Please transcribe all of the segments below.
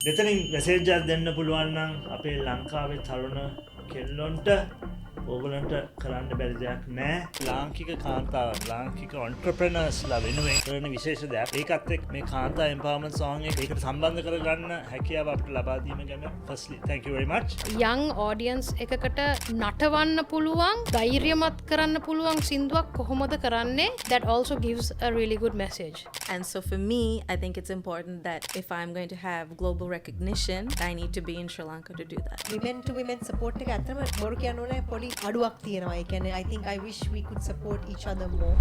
මෙතනින් මැසේජ් එකක් දෙන්න පුළුවන් නම් අපේ ලංකාවේ තරුණ කෙල්ලොන්ට ඕගලන්ට කරන්න බැරි දෙයක් නෑ. ලාංකික කාන්තාවන් ලාංකික ඔන්ටර්ප්‍රෙනර්ස්ලා වෙනුවෙන් කරන විශේෂ දෙයක්. ඒකත් එක්ක මේ කාන්තා එම්පවර්මන්ට් සෝං එක ඒකට සම්බන්ධ කරගන්න හැකියාව අපිට ලබා දීම ගැන firstly thank you very much. young audience එකකට නටවන්න පුළුවන් ධෛර්යමත් කරන්න පුළුවන් සින්දුවක් කොහොමද කරන්නේ? That also gives a really good message. And so for me, I think it's important that if I'm going to have global recognition, I need to be in Sri Lanka to do that. women to women support එක ඇත්තම බොරු කියන්න ඕනේ පොඩි අඩුවක් තියෙනවා. ඒ කියන්නේ I think I wish we could support each other more.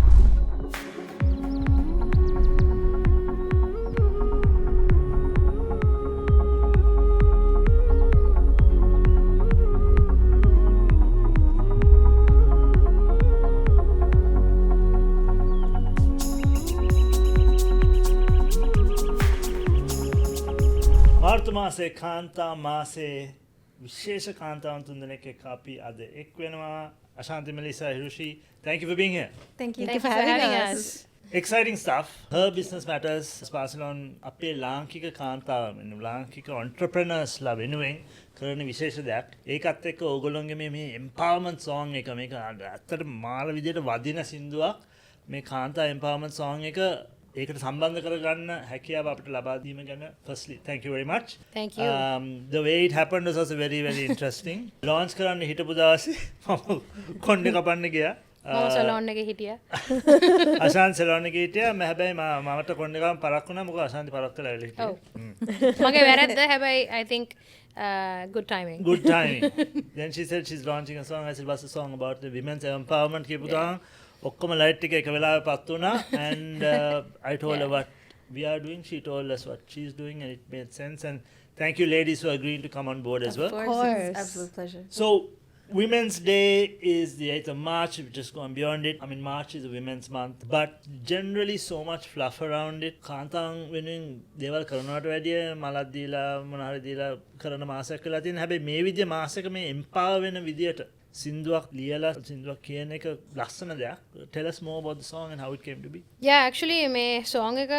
මාර්තු මාසේ කාන්තා මාසේ විශේෂ කාන්තාවන් තුන්දෙනෙක් එක්ක අපි අද එක් වෙනවා. Ashanti, Melissa, Hiroshi, thank you for being here. Thank you. Thank you for having us. Exciting stuff. Her business matters. Barcelona අපේ ලාංකික කාන්තාවන් ලාංකික entrepreneursලා වෙනුවෙන් කරන විශේෂ දෙයක්. ඒකත් එක්ක ඕගොල්ලෝගේ මේ empowerment song එක මේක ඇත්තට මාළ විදියට වදින සින්දුවක්. මේ කාන්තා empowerment song එක ඒකට සම්බන්ධ කරගන්න හැකියාව අපිට ලබා දීම ගැන firstly thank you very much. Thank you. The way it happened was also very interesting. launch කරන්න හිටපු දවසේ මම කොණ්ඩේ කපන්න ගියා. මම සලෝන් එකේ හිටියා. අශාන්ති සලෝන් එකේ හිටියා. හැබැයි මමට කොණ්ඩේ ගම පරක් වුණා. මොකද අශාන්ති පරක් කළා වෙලේ හිටියේ. මගේ වැරද්ද හැබැයි I think good timing. Good timing. Then she said she's launching a song. I said what's the song about? The women's empowerment කියපු ගමන් ඔක්කොම ලයිට් එක එක වෙලාවෙ පත් වුණා. And I told her what we are doing. She told us what she's doing and it made sense. And thank you ladies for agreeing to come on board as well. Of course, course. it's absolute pleasure. So, Women's Day is the 8th of March. We've just gone beyond it. I mean, March is a women's month, but generally so much fluff around it. කාන්තාවන් වෙනුවෙන් දේවල් කරනවට වැඩිය මලක් දීලා මොනාරි දීලා කරන මාසයක් වෙලා තියෙන. හැබැයි මේ විදිය මාසයක මේ empower වෙන විදියට සින්දුවක් ලියලා සින්දුවක් කියන එක ලස්සන දෙයක්. Tell us more about the song and how it came to be. Yeah, actually මේ song එක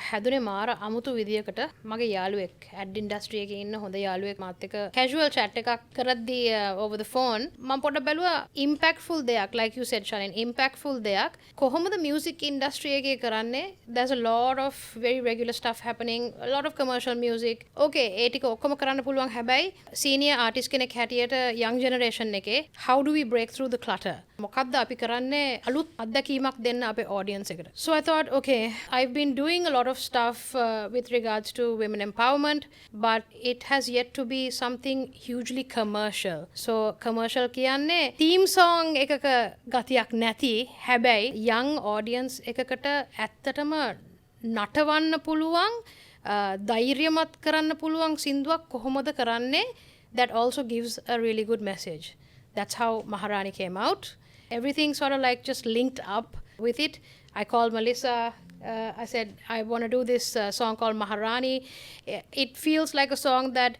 හැදුනේ මාර අමුතු විදියකට. මගේ යාළුවෙක් ad industry එකේ ඉන්න හොඳ යාළුවෙක් මාත් එක්ක casual chat එකක් කරද්දී over the phone මම පොඩ්ඩක් බැලුවා impactful දෙයක්, like you said Shalin, impactful දෙයක් කොහොමද music industry එකේ කරන්නේ. There's a lot of very regular stuff happening, a lot of commercial music. Okay, ඒ ටික ඔක්කොම කරන්න පුළුවන්. හැබැයි senior artist කෙනෙක් හැටියට young generation එකේ how do we break through the clutter? මොකද්ද අපි කරන්නේ අලුත් අත්දැකීමක් දෙන්න අපේ audience එකට. So I thought, okay, I've been doing a lot of stuff with regards to women empowerment, but it has yet to be something hugely commercial. So commercial කියන්නේ theme song එකක ගතියක් නැති, හැබැයි young audience එකකට ඇත්තටම නටවන්න පුළුවන් ධෛර්යමත් කරන්න පුළුවන් සින්දුවක් කොහොමද කරන්නේ? That also gives a really good message. That's how Maharani came out. Everything sort of like just linked up with it. I called Melissa. I said, I want to do this song called Maharani. It feels like a song that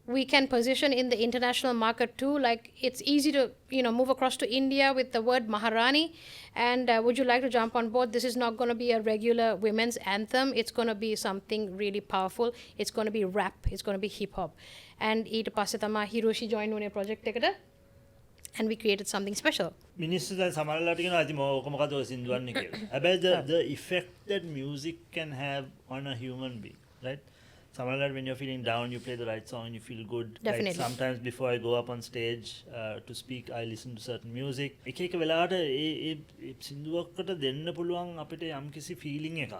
we can position in the international market too. Like it's easy to, move across to India with the word Maharani. And would you like to jump on board? This is not going to be a regular women's anthem. It's going to be something really powerful. It's going to be rap. It's going to be hip hop. And ඊට පස්සේ තමයි Hiroshi join වුණේ project එකට. And we created something special. මිනිස්සු දැන් සමහරලාට කියනවා අති මොක මොකද ඔය සින්දුවන්නේ කියලා. හැබැයි the effect that music can have on a human being, right? Samalar, when you're feeling down, you play the right song and you feel good. Definitely. Like sometimes before I go up on stage to speak, I listen to certain music. එක වෙලාවට ඒ සින්දුවකට දෙන්න පුළුවන් අපිට යම්කිසි feeling එකක්.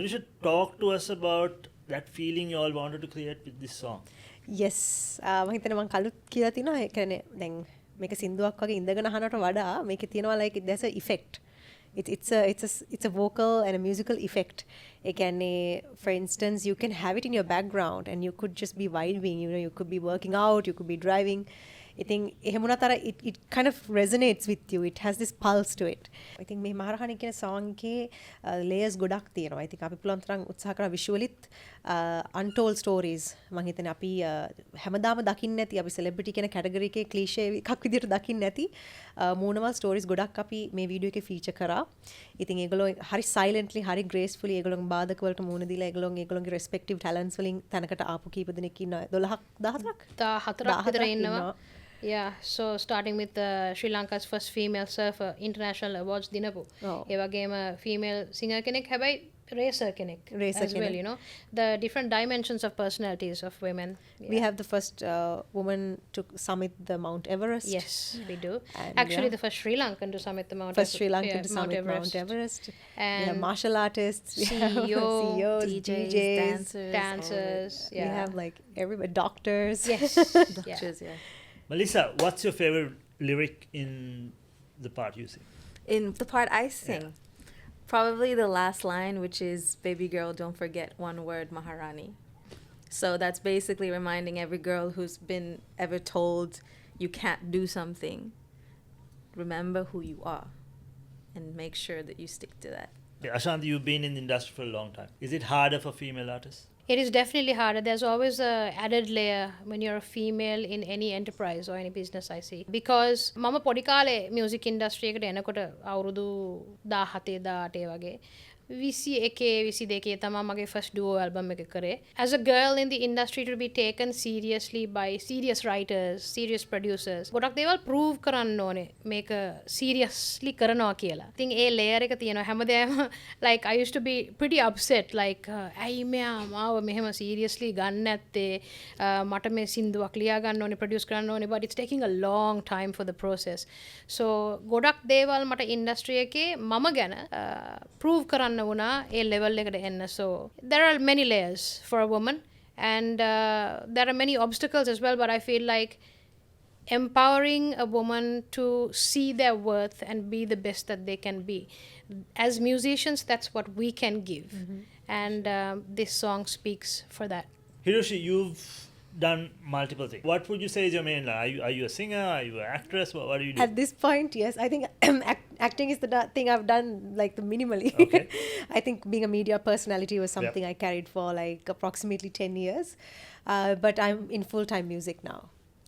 You should talk to us about that feeling you all wanted to create with this song. Yes. මම හිතන්නේ මම කලුත් කියලා තිනවා. ඒ කියන්නේ දැන් මේක සින්දුවක් වගේ ඉඳගෙන අහනට වඩා මේකේ තියෙනවා like there's a effect. It's a vocal and a musical effect. ඒ කියන්නේ for instance you can have it in your background and you could just be vibing, you could be working out, you could be driving. ඉතින් එහෙම වුණත් අර it kind of resonates with you. It has this pulse to it. I think මේ මහරහණි කියන song එකේ layers ගොඩක් තියෙනවා. I think අපි පුළුවන් තරම් උත්සාහ කරා visuallyත් untold stories මම හිතන්නේ අපි හැමදාම දකින්න නැති අපි celebrity කියන category එකේ cliche එකක් විදිහට දකින්න නැති මූණවල් stories ගොඩක් අපි මේ වීඩියෝ එකේ feature කරා. ඉතින් ඒගොල්ලෝ හරි silently හරි gracefully ඒගොල්ලෝගේ බාධක වලට මුහුණ දීලා ඒගොල්ලෝගේ respective talents වලින් තැනකට ආපු කීප දෙනෙක් ඉන්නවා 12ක් 14ක් විතර ඉන්නවා. Yeah, so starting with Sri Lanka's first female surfer international awards dinapu. ඒ වගේම female singer කෙනෙක් හැබැයි racer කෙනෙක් as well, you know. The different dimensions of personalities of women. Yeah. We have the first woman to summit the Mount Everest. Yes, we do. And actually, the first Sri Lankan to summit the Mount Sri Lankan to summit Mount Everest. And we have martial artists, we have CEOs, DJs, dancers. Yeah. We have like everybody, doctors. Yes, Doctors, yeah. Melissa, what's your favorite lyric in the part you sing? In the part I sing, probably the last line, which is, "Baby girl, don't forget one word, Maharani." So that's basically reminding every girl who's been ever told you can't do something, remember who you are and make sure that you stick to that. Okay, Ashanti, you've been in the industry for a long time. Is it harder for female artists? It is definitely harder. There's always a added layer when you're a female in any enterprise or any business I see. Because mama පොඩි කාලේ music industry එකට එනකොට අවුරුදු 17 18 වගේ 21 22 තමයි මගේ first duo album එක කරේ. As a girl in the industry to be taken seriously by serious writers, serious producers. ගොඩක් දේවල් prove කරන්න ඕනේ මේක seriously කරනවා කියලා. ඉතින් ඒ layer එක තියෙනවා හැමදේම like I used to be pretty upset like ඇයි මෙයා මාව මෙහෙම seriously ගන්න නැත්තේ මට මේ සින්දුවක් ලියා ගන්න ඕනේ produce කරන්න ඕනේ but it's taking a long time for the process. So ගොඩක් දේවල් මට industry එකේ මම ගැන prove කරන්න වුණා ඒ level එකට එන්න. So there are many layers for a woman and there are many obstacles as well, but I feel like empowering a woman to see their worth and be the best that they can be. As musicians, that's what we can give. And this song speaks for that. Hiroshi, you've done multiple things. What would you say is your main line? Are you a singer? Are you an actress? What do you do? At this point, yes. I think acting is the thing I've done like the minimally. Okay. I think being a media personality was something I carried for like approximately 10 years. But I'm in full-time music now.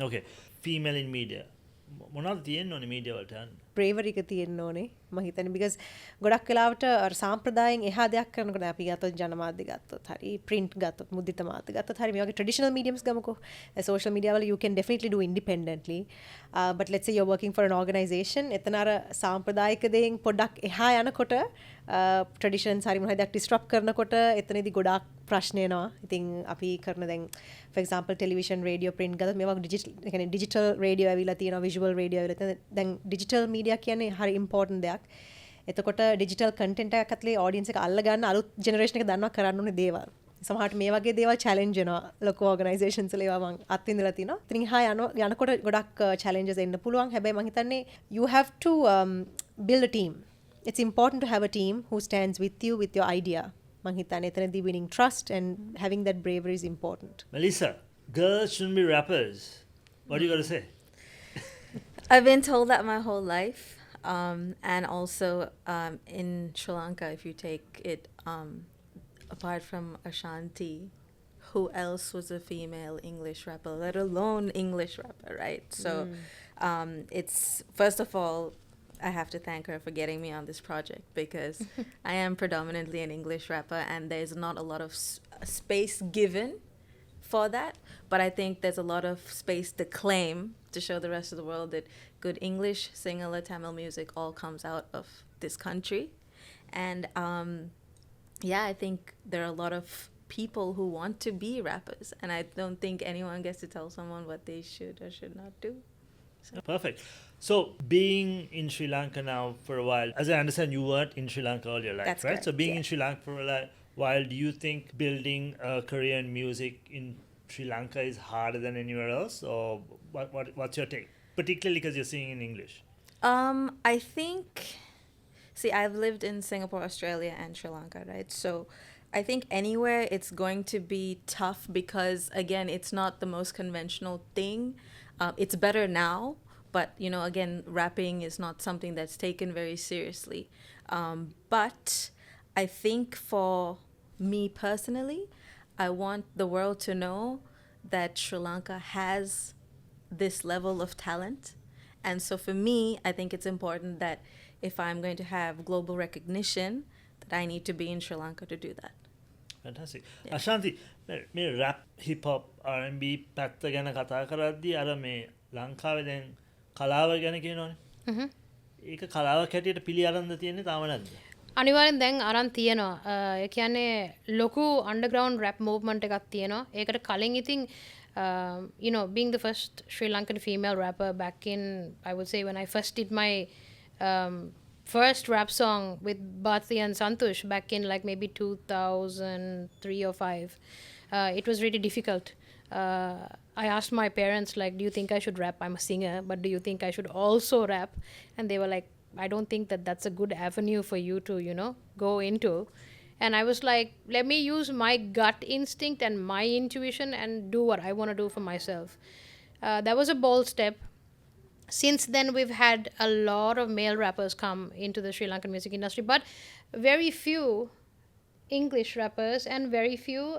Okay. Female in media. මොනවද තියෙන්න ඕනේ media වලට යන්න? bravery එක තියෙන්න ඕනේ මම හිතන්නේ because ගොඩක් වෙලාවට අර සාම්ප්‍රදායෙන් එහා දෙයක් කරනකොට අපි ගත්තොත් ජනමාධ්‍ය ගත්තොත් හරි print ගත්තොත් මුද්‍රිත මාධ්‍ය ගත්තොත් හරි මේ වගේ traditional mediums ගමුකෝ social media වල you can definitely do independently but let's say you're working for an organization එතන අර සාම්ප්‍රදායික දේෙන් පොඩ්ඩක් එහා යනකොට traditions හරි මොනවද දෙයක් disrupt කරනකොට එතනදී ගොඩාක් ප්‍රශ්න එනවා ඉතින් අපි කරන දැන් for example television radio print ගත්තොත් මේවා digital radio ඇවිල්ලා තියෙනවා visual radio ඇවිල්ලා දැන් digital media කියන්නේ හරි important දෙයක්. එතකොට digital content එකක් ඇතුලේ audience එක අල්ල ගන්න අලුත් generation එක දන්නවා කරන්න ඕනේ දේවල්. සමහරට මේ වගේ දේවල් challenge වෙනවා ලොකු organizations වල ඒවා මම අත්විඳලා තිනවා. ඉතින් හා යනකොට ගොඩක් challenges එන්න පුළුවන්. හැබැයි මම හිතන්නේ you have to build a team. It's important to have a team who stands with you with your idea. මම හිතන්නේ එතනදී winning trust and having that bravery is important. Melissa, girls shouldn't be rappers. What do you got to say? I've been told that my whole life. And also in Sri Lanka, if you take it, apart from Ashanti, who else was a female English rapper, let alone English rapper, right? So it's, first of all, I have to thank her for getting me on this project because I am predominantly an English rapper and there's not a lot of space given for that. But I think there's a lot of space to claim to show the rest of the world that good English, Sinhala, Tamil music all comes out of this country. And yeah, I think there are a lot of people who want to be rappers. And I don't think anyone gets to tell someone what they should or should not do. So. Perfect. So being in Sri Lanka now for a while, as I understand, you weren't in Sri Lanka all your life, That's right? correct, So being yeah. in Sri Lanka for a while, do you think building a career in music in Sri Lanka is harder than anywhere else, or what's your take? Particularly because you're singing in English. I think, see, I've lived in Singapore, Australia, and Sri Lanka, right? So I think anywhere it's going to be tough because, again, it's not the most conventional thing. It's better now, but, again, rapping is not something that's taken very seriously. But I think for me personally, I want the world to know that Sri Lanka has this level of talent. And so for me, I think it's important that if I'm going to have global recognition, that I need to be in Sri Lanka to do that. Fantastic. Ashanti, මේ rap, hip hop, R&B පැත්ත ගැන කතා කරද්දී අර මේ ලංකාවේ දැන් කලාව ගැන කියනවනේ. ඒක කලාවක් හැටියට පිළි අරන්ද තියෙන්නේ තාම නැද්ද? අනිවාර්යෙන් දැන් අරන් තියෙනවා. ඒ කියන්නේ ලොකු underground rap movement එකක් තියෙනවා. ඒකට කලින් ඉතින් being the first Sri Lankan female rapper back in, I would say, when I first did my first rap song with Bharti and Santosh back in like maybe 2003 or 5, it was really difficult. I asked my parents, like, do you think I should rap? I'm a singer, but do you think I should also rap? And they were like, I don't think that that's a good avenue for you to, go into. And I was like, let me use my gut instinct and my intuition and do what I want to do for myself. That was a bold step. Since then, we've had a lot of male rappers come into the Sri Lankan music industry, but very few English rappers and very few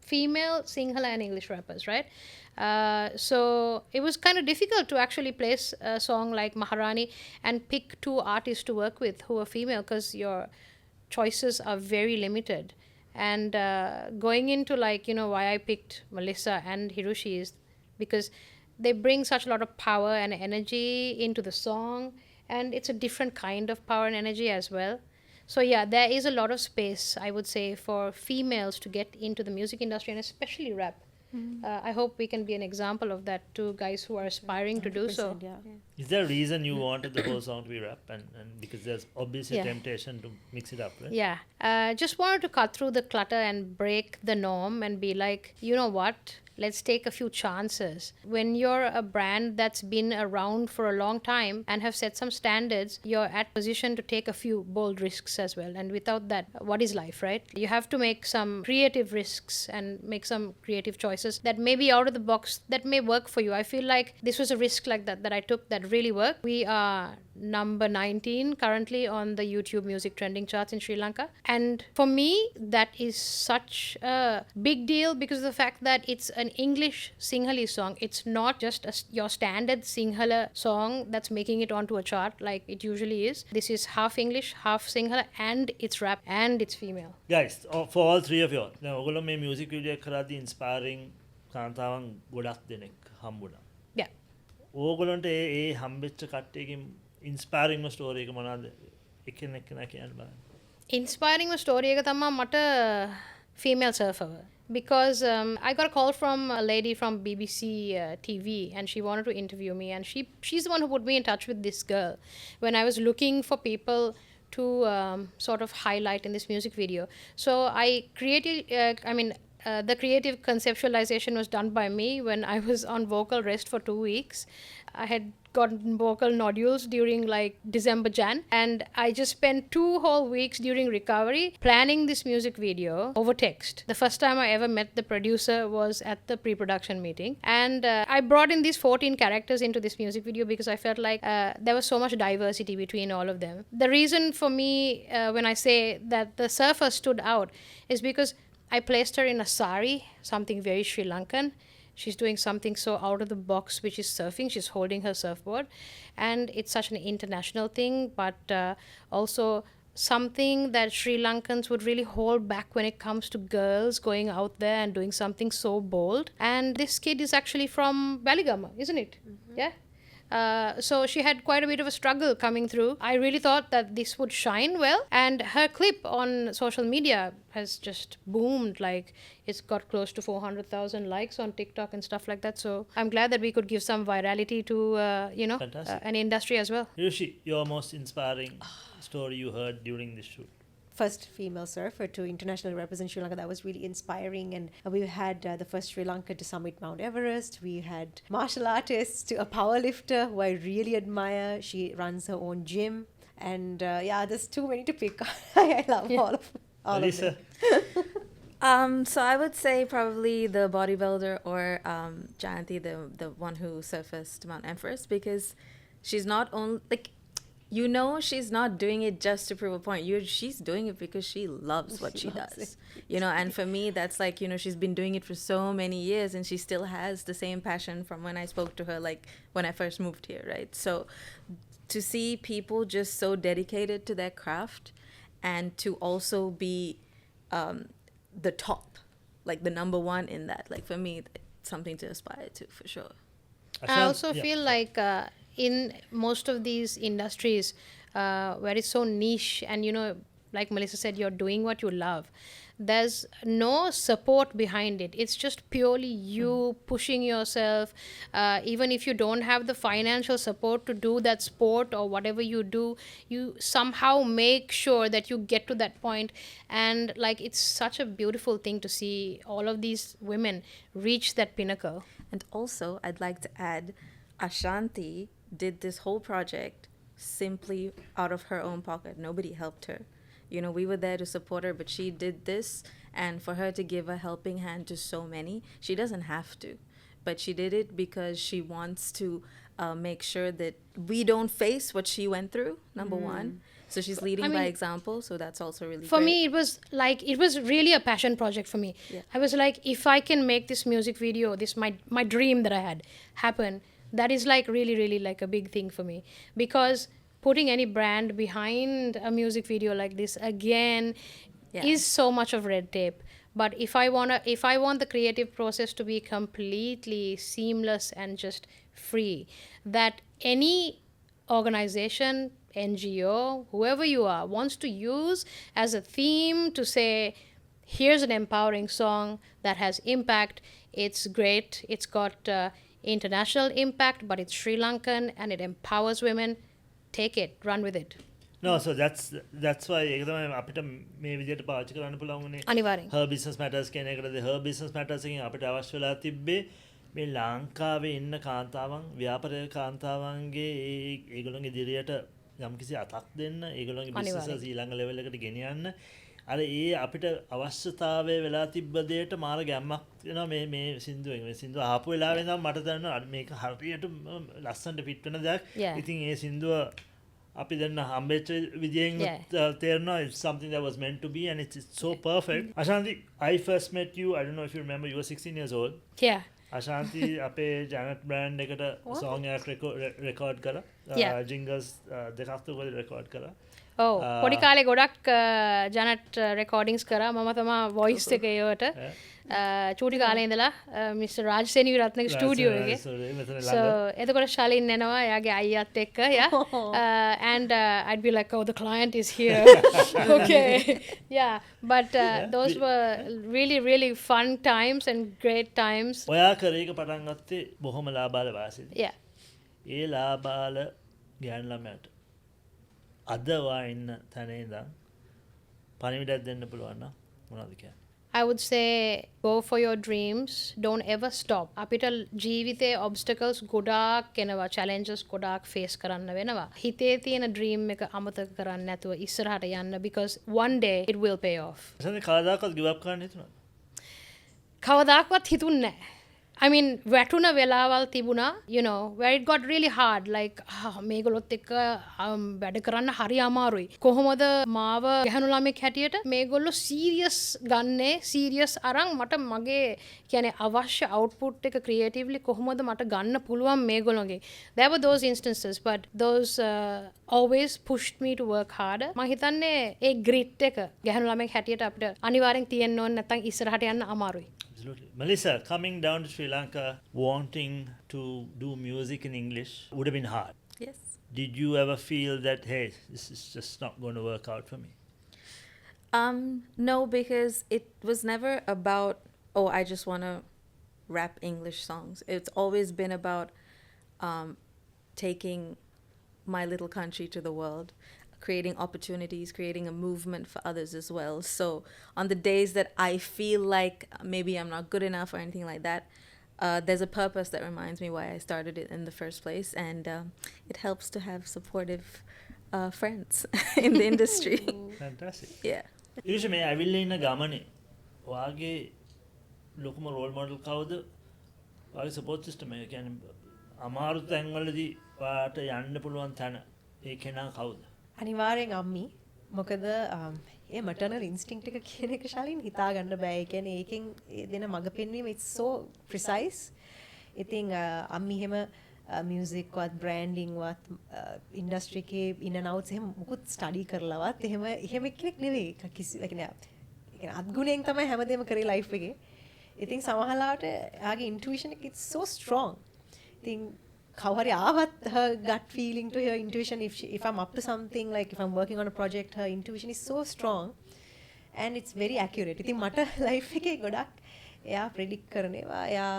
female Sinhala and English rappers, right? So it was kind of difficult to actually place a song like Maharani and pick 2 artists to work with who are female, because your choices are very limited. And going into why I picked Melissa and Hiroshi is because they bring such a lot of power and energy into the song, and it's a different kind of power and energy as well. So yeah, there is a lot of space, I would say, for females to get into the music industry, and especially rap. I hope we can be an example of that to guys who are aspiring to do so. Yeah. Is there a reason you wanted the whole song to be rap? And because there's obviously a temptation to mix it up, right? Yeah. Just wanted to cut through the clutter and break the norm and be like, you know what? Let's take a few chances. When you're a brand that's been around for a long time and have set some standards, you're at position to take a few bold risks as well. And without that, what is life, right? You have to make some creative risks and make some creative choices that may be out of the box, that may work for you. I feel like this was a risk like that I took that really worked. We are number 19 currently on the YouTube music trending charts in Sri Lanka. And for me, that is such a big deal because of the fact that it's an English Sinhalese song. It's not just your standard Sinhala song that's making it onto a chart like it usually is. This is half English, half Sinhala, and it's rap, and it's female. Guys, for all 3 of you, now ඔයගොල්ලෝ මේ music video එක කරද්දී inspiring කාන්තාවන් ගොඩක් දෙනෙක් හම්බුණා. Yeah. ඕගොල්ලන්ට ඒ හම්බෙච්ච කට්ටියකින් inspiring story එක මොනවාද? එකිනෙක කියන්න බලන්න. Inspiring story එක තමයි මට female surfer. Because I got a call from a lady from BBC TV, and she wanted to interview me, and she's the one who put me in touch with this girl when I was looking for people to sort of highlight in this music video. So I created, the creative conceptualization was done by me when I was on vocal rest for 2 weeks. I had gotten vocal nodules during like December, Jan, and I just spent 2 whole weeks during recovery planning this music video over text. The first time I ever met the producer was at the pre-production meeting, and I brought in these 14 characters into this music video because I felt like there was so much diversity between all of them. The reason for me when I say that the surfer stood out is because I placed her in a sari, something very Sri Lankan. She's doing something so out of the box, which is surfing. She's holding her surfboard. And it's such an international thing, but also something that Sri Lankans would really hold back when it comes to girls going out there and doing something so bold. And this kid is actually from Baligama, isn't it? Mm-hmm. Yeah? So she had quite a bit of a struggle coming through. I really thought that this would shine well, and her clip on social media has just boomed. Like, it's got close to 400,000 likes on TikTok and stuff like that. So I'm glad that we could give some virality to an industry as well. Hiroshi, your most inspiring story you heard during this shoot? First female surfer to internationally represent Sri Lanka. That was really inspiring. And we had the first Sri Lankan to summit Mount Everest. We had martial artists to a power lifter who I really admire. She runs her own gym. And there's too many to pick. I love all of them. All of Alisa, So I would say probably the bodybuilder or Jayanti, the one who surfaced Mount Everest, because she's not only like, you know, she's not doing it just to prove a point. She's doing it because she loves what she loves does. You know, and for me, that's like, you know, she's been doing it for so many years, and she still has the same passion from when I spoke to her, like when I first moved here, right? So to see people just so dedicated to their craft, and to also be the top, like the number one in that, like for me, it's something to aspire to for sure. I also yeah. feel like in most of these industries where it's so niche and, you know, like Melissa said, you're doing what you love. There's no support behind it. It's just purely you pushing yourself. Even if you don't have the financial support to do that sport or whatever you do, you somehow make sure that you get to that point. And like, it's such a beautiful thing to see all of these women reach that pinnacle. And also, I'd like to add, Ashanti did this whole project simply out of her own pocket. Nobody helped her. You know, we were there to support her, but she did this. And for her to give a helping hand to so many, she doesn't have to. But she did it because she wants to make sure that we don't face what she went through, number one. So she's leading by mean, example. So that's also really for great. me it was really a passion project for me. Yeah. I was like, if I can make this music video, this my dream that I had happen, that is like really like a big thing for me, because putting any brand behind a music video like this again Yeah. is so much of red tape. But if I want the creative process to be completely seamless and just free, that any organization, NGO, whoever you are, wants to use as a theme to say, here's an empowering song that has impact. It's great. It's got international impact, but it's Sri Lankan and it empowers women. Take it, run with it. No, so that's why ඒක තමයි අපිට මේ විදිහට පාවිච්චි කරන්න පුළුවන් උනේ. අනිවාර්යෙන්. Her Business Matters කියන එකටද Her Business Matters එකෙන් අපිට අවශ්‍ය වෙලා තිබ්බේ මේ ලංකාවේ ඉන්න කාන්තාවන් ව්‍යාපාර කාන්තාවන්ගේ ඒගොල්ලන්ගේ ඉදිරියට යම්කිසි අතක් දෙන්න, ඒගොල්ලන්ගේ business එක ඊළඟ level එකට ගෙනියන්න. අර ඒ අපිට අවශ්‍යතාවය වෙලා තිබ්බ දෙයට මාර ගැම්මක් වෙනවා මේ සින්දුවෙන්. මේ සින්දුව ආපු වෙලාවේ ඉඳන් මට දැනෙනවා මේක හරියට ලස්සනට ෆිට වෙන දෙයක්. Yeah. ඉතින් ඒ සින්දුව අපි දෙන්න හම්බෙච්ච විදියෙන් තේරෙනවා it's something that was meant to be, and it's so perfect. Ashanti, I first met you, I don't know if you remember, you were 16 years old. Yeah. Ashanti අපේ ජනට් බ්‍රෑන්ඩ් එකට song එකක් record කරා. Yeah. jingles දෙකක් තුනක් record කරා. ඔව් පොඩි කාලේ ගොඩක් ජනට් රෙකෝඩින්ග්ස් කරා. මම තමා වොයිස් එක ඒවට චූටි කාලේ ඉඳලා මිස්ටර් රාජ් සෙනවි රත්නගේ ස්ටුඩියෝ එකේ. So එතකොට ශලින් එනවා එයාගේ අයියාත් එක්ක and I'd be like, oh, the client is here. Okay. Yeah, but those were really fun times and great times. ඔයා කරේක පටන් ගත්තේ බොහොම ලාබාල වාසියද? Yeah. ඒ ලාබාල ගෑනු ළමයට අද වා ඉන්න තැන ඉඳන් පණිවිඩයක් දෙන්න පුළුවන් නම් මොනවද කියන්නේ? I would say go for your dreams. Don't ever stop. අපිට ජීවිතේ obstacles ගොඩාක් එනවා, challenges ගොඩාක් face කරන්න වෙනවා. හිතේ තියෙන dream එක අමතක කරන්න නැතුව ඉස්සරහට යන්න, because one day it will pay off. අසන්නේ කවදාකවත් give up කරන්න හිතුණාද? කවදාක්වත් හිතුන්නේ නැහැ. I mean, වැටුණ වෙලාවල් තිබුණා, you know, where it got really hard, like මේගොල්ලොත් එක්ක වැඩ කරන්න හරි අමාරුයි. කොහොමද මාව ගැහණු ළමෙක් හැටියට මේගොල්ලෝ serious ගන්නේ, serious අරන් මට මගේ කියන්නේ අවශ්‍ය output එක creatively කොහොමද මට ගන්න පුළුවන් මේගොල්ලෝගේ. There were those instances, but those always pushed me to work harder. මම හිතන්නේ ඒ grit එක ගැහණු ළමෙක් හැටියට අපිට අනිවාර්යෙන් තියෙන්න ඕනේ, නැත්නම් ඉස්සරහට යන්න අමාරුයි. Absolutely. Melissa, coming down to Sri Lanka, wanting to do music in English would have been hard. Yes. Did you ever feel that, hey, this is just not going to work out for me? No, because it was never about, oh, I just want to rap English songs. It's always been about taking my little country to the world, creating opportunities, creating a movement for others as well. So on the days that I feel like maybe I'm not good enough or anything like that, there's a purpose that reminds me why I started it in the first place, and it helps to have supportive friends in the industry. Fantastic. Yeah. ඊට මේ ඇවිල්ලා ඉන්න ගමනේ වාගේ ලොකුම roll model කවුද? වාගේ support system එක කියන්නේ අමාරු තැන්වලදී වාට යන්න පුළුවන් තැන ඒ කෙනා කවුද? අනිවාර්යෙන් අම්මි. මොකද ඒ මටර්නල් ඉන්ස්ටින්ක්ට් එක කියන එක ශාලින් හිතා ගන්න බෑ. ඒ කියන්නේ ඒකෙන් දෙන මඟ පෙන්වීම it's so precise. ඉතින් අම්මි එහෙම මියුසික් වත් බ්‍රෑන්ඩින් වත් ඉන්ඩස්ට්‍රි එකේ ඉන් ඇන්ඩ් අවුට්ස් එහෙම මුකුත් ස්ටඩි කරලවත් එහෙම කෙනෙක් නෙවෙයි. කිසි ඒ කියන්නේ අත්ගුණයෙන් තමයි හැමදේම කරේ ලයිෆ් එකේ. ඉතින් සමහරවිට එයාගේ ඉන්ටුයිෂන් එක it's so strong. ඉතින් කවුරු ආවත් her gut feeling to her intuition if I'm up to something like if I'm working on a project her intuition is so strong and it's very accurate. ඉතින් මට ලයිෆ් එකේ ගොඩක් එයා predict කරන ඒවා එයා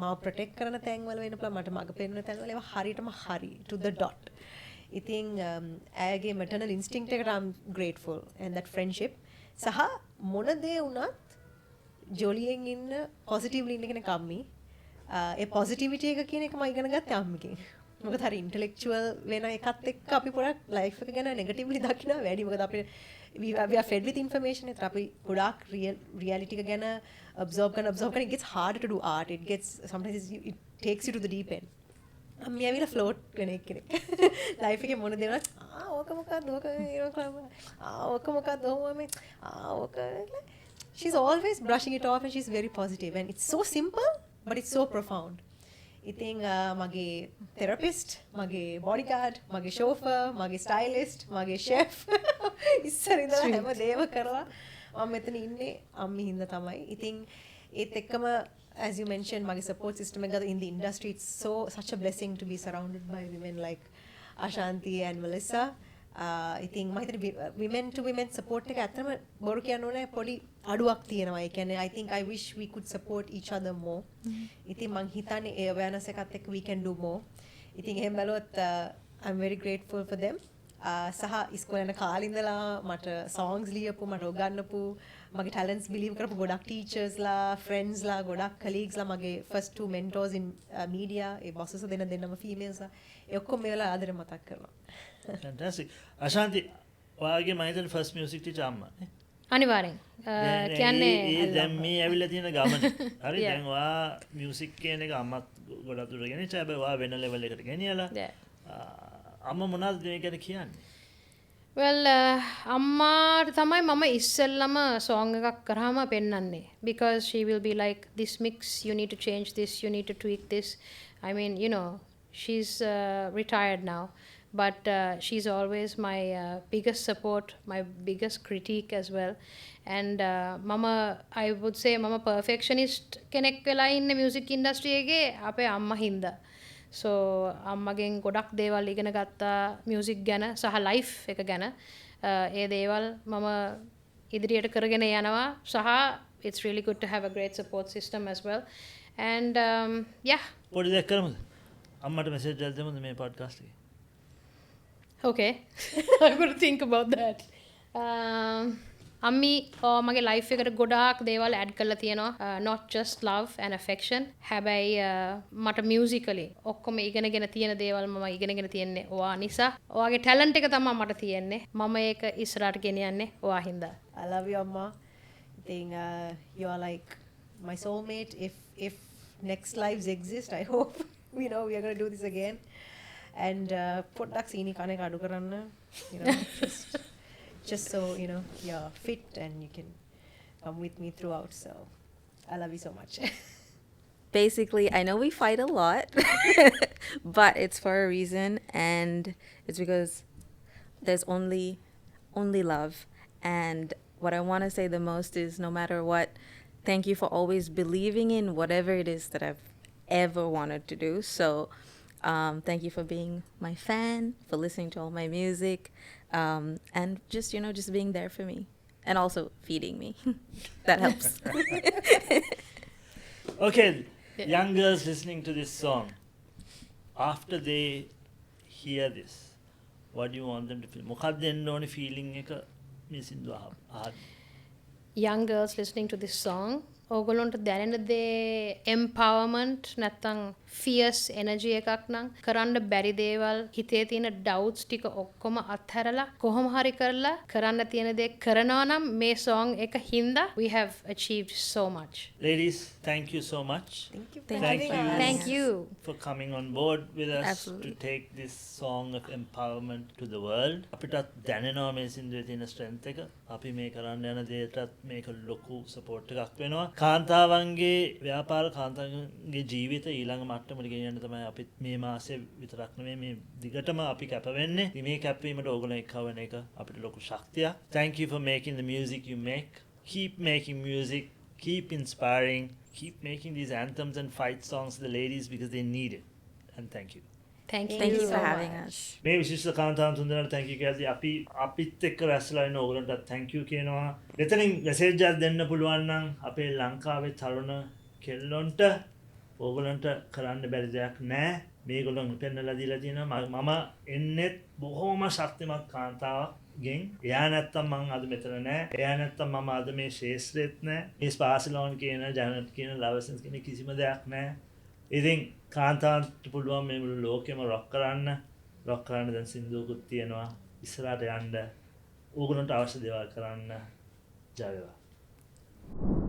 මාව ප්‍රොටෙක්ට් කරන තැන්වල වෙන පුළුවන් මට මග පෙන්වන තැන්වල ඒවා හරියටම හරි to the dot. ඉතින් ඇයගේ maternal instinct එකට I'm grateful and that friendship සහ මොන දේ වුණත් ජොලියෙන් ඉන්න positively ඉන්න කෙනෙක් අම්මි. ඒ පොසිටිවිටි එක කියන එක මම ඉගෙන ගත්තේ අම්මිගෙන්. මොකද හරි ඉන්ටෙලෙක්චුවල් වෙන එකත් එක්ක අපි පොඩක් ලයිෆ් එක ගැන නෙගටිව්ලි දකිනවා වැඩි. මොකද අපි we are fed with information. ඒත් අපි ගොඩාක් reality එක ගැන absorb කරන it gets harder to do art. It gets sometimes it takes you to the deep end. අම්මි ඇවිල්ලා ෆ්ලෝට් වෙන කෙනෙක්. ලයිෆ් එකේ මොන දේවල් ඕක මොකක්ද ඕක මොකක්ද ඕක she's always brushing it off and she's very positive and it's so simple but it's so profound. ඉතින් මගේ therapist, මගේ bodyguard, මගේ chauffeur, මගේ stylist, මගේ chef ඉස්සර ඉඳලා හැම දේම කරලා මම මෙතන ඉන්නේ අම්මි හින්දා තමයි. ඉතින් ඒත් එක්කම as you mentioned මගේ support system එක in the industry it's such a blessing to be surrounded by women like Ashanti and Melissa. ඉතින් මම හිතන්නේ women to women support එක ඇත්තම බොරු කියන්න ඕනේ පොඩි අඩුවක් තියෙනවා. ඒ කියන්නේ I think I wish we could support each other more. ඉතින් මම හිතන්නේ ඒ awareness එකත් එක්ක we can do more. ඉතින් එහෙම බැලුවොත් I'm very grateful for them. සහ ඉස්කෝලේ යන කාලේ ඉඳලා මට songs ලියපු මට උගන්වපු මගේ talents believe කරපු ගොඩක් teachers ලා friends ලා ගොඩක් colleagues ලා මගේ first two mentors in media A bosses දෙන්නම females ලා ඒ ඔක්කොම මේ වෙලාව ආදරේ මතක් කරනවා. Fantastic. Ashanti ඔයාගේ මම හිතන්නේ first music teacher අම්මා නේ? අනිවාර්යෙන්. කියන්නේ දැන් මේ ඇවිල්ලා තියෙන ගමන. හරි දැන් ඔයා මියුසික් කියන එක අම්මත් ගොඩක් දුර ගෙනිච්චා. හැබැයි ඔයා වෙන level එකකට ගෙනියලා. අම්මා මොනවද මේ ගැන කියන්නේ? well අම්මාට තමයි මම ඉස්සෙල්ලම song එකක් කරාම පෙන්නන්නේ because she will be like this mix you need to change this you need to tweak this. I mean you know she's retired now but she's always my biggest support, my biggest critique as well. And mama I would say mama perfectionist කෙනෙක් වෙලා ඉන්නේ music industry එකේ අපේ අම්මා හින්දා. so අම්මගෙන් ගොඩක් දේවල් ඉගෙන ගත්තා music ගැන සහ life එක ගැන. ඒ දේවල් මම ඉදිරියට කරගෙන යනවා සහ it's really good to have a great support system as well. And yeah පොඩි දෙයක් කරමුද? අම්මට message එකක් දෙමුද මේ podcast එකේ? okay I'm going to think about that. අම්මි මගේ ලයිෆ් එකට ගොඩාක් දේවල් ඇඩ් කරලා තියෙනවා not just love and affection. හැබැයි මට musically ඔක්කොම ඉගෙනගෙන තියෙන දේවල් මම ඉගෙනගෙන තියෙන්නේ ඔයා නිසා. ඔයාගේ talent එක තමයි මට තියෙන්නේ. මම ඒක ඉස්සරහට ගෙනියන්නේ ඔයා හින්දා. I love you අම්මා. I think you are like my soulmate. If next lives exist I hope we are going to do this again. And පොඩ්ඩක් සීනි කන එක අඩු කරන්න just so you're fit and you can come with me throughout. So I love you so much. Basically, I know we fight a lot, but it's for a reason, and it's because there's only love. And what I want to say the most is, no matter what, thank you for always believing in whatever it is that I've ever wanted to do. So thank you for being my fan, for listening to all my music, and just being there for me, and also feeding me. That helps. Okay, young girls listening to this song, after they hear this, what do you want them to feel? මොකක්ද එන්න ඕනේ feeling එක මේ සින්දුව අහද්දී? young girls listening to this song ඕගොල්ලොන්ට දැනෙන දේ empowerment නැත්තම් fuse energy එකක් නම් කරන්න බැරි දේවල් හිතේ තියෙන ඩවුට්ස් ටික ඔක්කොම අත්හැරලා කොහොම හරි කරලා කරන්න තියෙන දේ කරනවා නම් මේ song එක හින්දා we have achieved so much. Ladies, thank you so much. Thank you. Thank you. For coming on board with us Absolutely. to take this song of empowerment to the world. අපිටත් දැනෙනවා මේ සින්දුවේ තියෙන strength එක. අපි මේ කරන්න යන දේටත් මේක ලොකු support එකක් වෙනවා. කාන්තාවන්ගේ ව්‍යාපාර කාන්තාවන්ගේ ජීවිත ඊළඟ මට්ටමට ගෙනියන්න තමයි අපි මේ මාසෙ විතරක් නෙමෙයි මේ දිගටම අපි කැප වෙන්නේ. ඉතින් මේ කැපවීමට ඕගොල්ලෝ එක්ව වෙන එක අපිට ලොකු ශක්තියක්. Thank you for making the music you make. Keep making music. Keep inspiring. Keep making these anthems and fight songs to the ladies because they need it. And thank you. Thank you. Thank you for so having much. us. මේ විශිෂ්ට කාන්තාවන් තුන්දෙනාට thank you කියද්දී අපි අපිත් එක්ක රැස්ලා ඉන්න ඕගොල්ලන්ටත් thank you කියනවා. එතනින් message එකක් දෙන්න පුළුවන් නම් අපේ ලංකාවේ තරුණ කෙල්ලොන්ට ඕගොල්ලන්ට කරන්න බැරි දෙයක් නැහැ. මේගොල්ලන් පෙන්නලා දීලා තියෙනවා මම එන්නෙත් බොහොම ශක්තිමත් කාන්තාවක්ගෙන්. එයා නැත්තම් මං අද මෙතන නැහැ. එයා නැත්තම් මම අද මේ ශේෂ්ත්‍රෙත් නැහැ. මේ ස්පාසිලෝන් කියන ජනට් කියන ලවසන්ස් කියන කිසිම දෙයක් නැහැ. ඉතින් කාන්තාවන්ට පුළුවන් මේ මුළු ලෝකෙම රොක් කරන්න දැන් සින්දුවකුත් තියෙනවා. ඉස්සරහට යන්න ඕගොල්ලන්ට අවශ්‍ය දේවල් කරන්න. ජය වේවා.